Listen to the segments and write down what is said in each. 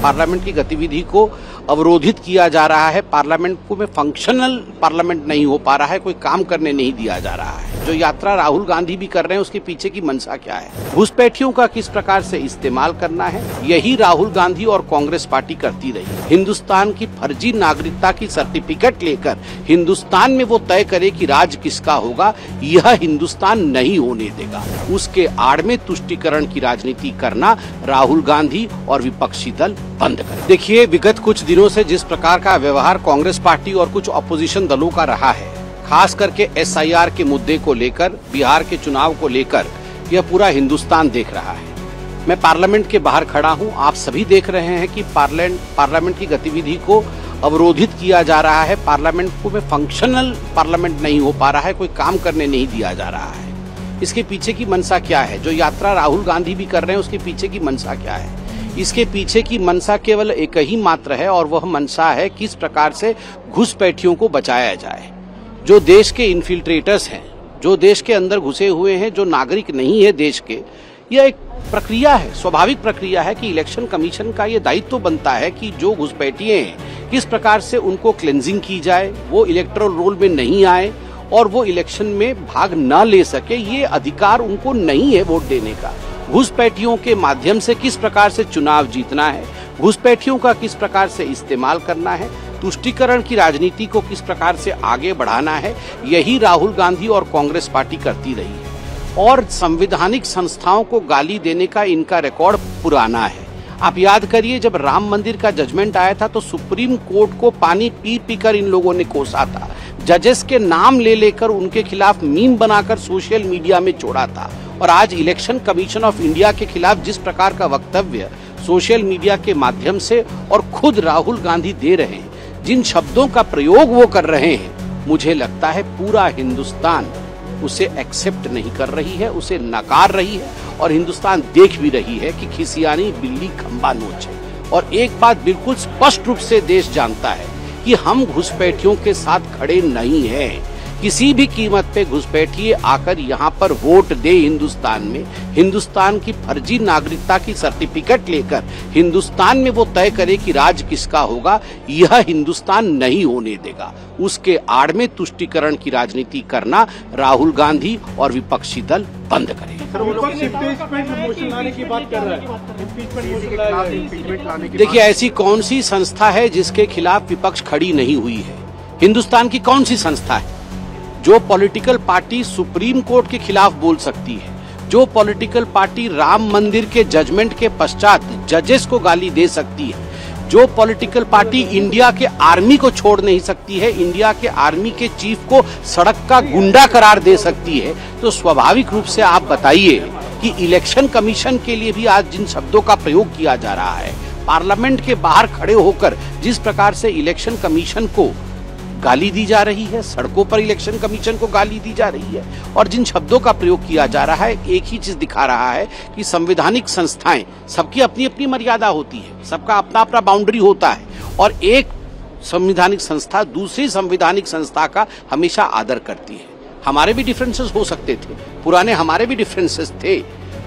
Parliament की गतिविधि को अवरोधित किया जा रहा है, पार्लियामेंट को में फंक्शनल पार्लियामेंट नहीं हो पा रहा है, कोई काम करने नहीं दिया जा रहा है। जो यात्रा राहुल गांधी भी कर रहे हैं उसके पीछे की मंशा क्या है, घुसपैठियों का किस प्रकार से इस्तेमाल करना है, यही राहुल गांधी और कांग्रेस पार्टी करती रही। हिंदुस्तान की फर्जी नागरिकता की सर्टिफिकेट लेकर हिंदुस्तान में वो तय करे कि राज किसका होगा, यह हिंदुस्तान नहीं होने देगा। उसके आड़ में तुष्टीकरण की राजनीति करना राहुल गांधी और विपक्षी दल बंद करें। देखिए, विगत कुछ दिनों से जिस प्रकार का व्यवहार कांग्रेस पार्टी और कुछ अपोजिशन दलों का रहा है, खास करके SIR के मुद्दे को लेकर, बिहार के चुनाव को लेकर, यह पूरा हिंदुस्तान देख रहा है। मैं पार्लियामेंट के बाहर खड़ा हूं, आप सभी देख रहे हैं कि पार्लियामेंट की गतिविधि को अवरोधित किया जा रहा है, पार्लियामेंट को में फंक्शनल पार्लियामेंट नहीं हो पा रहा है, कोई काम करने नहीं दिया जा रहा है। इसके पीछे की मंशा क्या है, जो यात्रा राहुल गांधी भी कर रहे हैं उसके पीछे की मंशा क्या है? इसके पीछे की मंशा केवल एक ही मात्र है और वह मंशा है किस प्रकार से घुसपैठियों को बचाया जाए। जो देश के इन्फिल्ट्रेटर्स हैं, जो देश के अंदर घुसे हुए हैं, जो नागरिक नहीं है देश के, यह एक प्रक्रिया है, स्वाभाविक प्रक्रिया है कि इलेक्शन कमीशन का ये दायित्व बनता है कि जो घुसपैठिए हैं किस प्रकार से उनको क्लेंजिंग की जाए, वो इलेक्टोरल रोल में नहीं आए और वो इलेक्शन में भाग न ले सके। ये अधिकार उनको नहीं है वोट देने का। घुसपैठियों के माध्यम से किस प्रकार से चुनाव जीतना है, घुसपैठियों का किस प्रकार से इस्तेमाल करना है, तुष्टीकरण की राजनीति को किस प्रकार से आगे बढ़ाना है, यही राहुल गांधी और कांग्रेस पार्टी करती रही है। और संवैधानिक संस्थाओं को गाली देने का इनका रिकॉर्ड पुराना है। आप याद करिए, जब राम मंदिर का जजमेंट आया था तो सुप्रीम कोर्ट को पानी पी पी कर इन लोगों ने कोसा था, जजेस के नाम ले लेकर उनके खिलाफ मीम बनाकर सोशल मीडिया में छोड़ा था। और आज इलेक्शन कमीशन ऑफ इंडिया के खिलाफ जिस प्रकार का वक्तव्य सोशल मीडिया के माध्यम से और खुद राहुल गांधी दे रहे हैं, जिन शब्दों का प्रयोग वो कर रहे हैं, मुझे लगता है पूरा हिंदुस्तान उसे एक्सेप्ट नहीं कर रही है, उसे नकार रही है। और हिंदुस्तान देख भी रही है कि खिसियानी बिल्ली खंबा नोचे। और एक बात बिल्कुल स्पष्ट रूप से देश जानता है कि हम घुसपैठियों के साथ खड़े नहीं हैं। किसी भी कीमत पे घुसपैठिए आकर यहाँ पर वोट दे हिंदुस्तान में, हिंदुस्तान की फर्जी नागरिकता की सर्टिफिकेट लेकर हिंदुस्तान में वो तय करे कि राज किसका होगा, यह हिंदुस्तान नहीं होने देगा। उसके आड़ में तुष्टीकरण की राजनीति करना राहुल गांधी और विपक्षी दल बंद करें। देखिए, ऐसी कौन सी संस्था है जिसके खिलाफ विपक्ष खड़ी नहीं हुई है? हिंदुस्तान की कौन सी संस्था है? जो पॉलिटिकल पार्टी सुप्रीम कोर्ट के खिलाफ बोल सकती है, जो पॉलिटिकल पार्टी राम मंदिर के जजमेंट के पश्चात जजेस को गाली दे सकती है, जो पॉलिटिकल पार्टी इंडिया के आर्मी को छोड़ नहीं सकती है, इंडिया के आर्मी के चीफ को सड़क का गुंडा करार दे सकती है, तो स्वाभाविक रूप से आप बताइए कि इलेक्शन कमीशन के लिए भी आज जिन शब्दों का प्रयोग किया जा रहा है, पार्लियामेंट के बाहर खड़े होकर जिस प्रकार से इलेक्शन कमीशन को गाली दी जा रही है, सड़कों पर इलेक्शन कमीशन को गाली दी जा रही है, और जिन शब्दों का प्रयोग किया जा रहा है, एक ही चीज दिखा रहा है कि संवैधानिक संस्थाएं, सबकी अपनी अपनी मर्यादा होती है, सबका अपना अपना बाउंड्री होता है, और एक संवैधानिक संस्था दूसरी संवैधानिक संस्था का हमेशा आदर करती है। हमारे भी डिफरेंसेस हो सकते थे, पुराने हमारे भी डिफरेंसेस थे,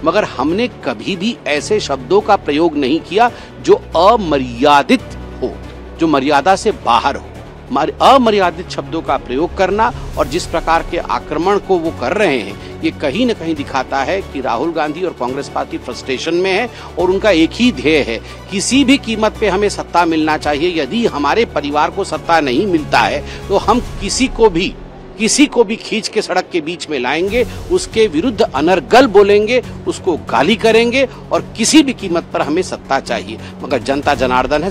मगर हमने कभी भी ऐसे शब्दों का प्रयोग नहीं किया जो अमर्यादित हो, जो मर्यादा से बाहर हो। अमर्यादित शब्दों का प्रयोग करना और जिस प्रकार के आक्रमण को वो कर रहे हैं, ये कहीं न कहीं दिखाता है कि राहुल गांधी और कांग्रेस पार्टी फ्रस्ट्रेशन में है और उनका एक ही ध्येय है, किसी भी कीमत पे हमें सत्ता मिलना चाहिए। यदि हमारे परिवार को सत्ता नहीं मिलता है तो हम किसी को भी खींच के सड़क के बीच में लाएंगे, उसके विरुद्ध अनर्गल बोलेंगे, उसको गाली करेंगे और किसी भी कीमत पर हमें सत्ता चाहिए। मगर जनता जनार्दन है।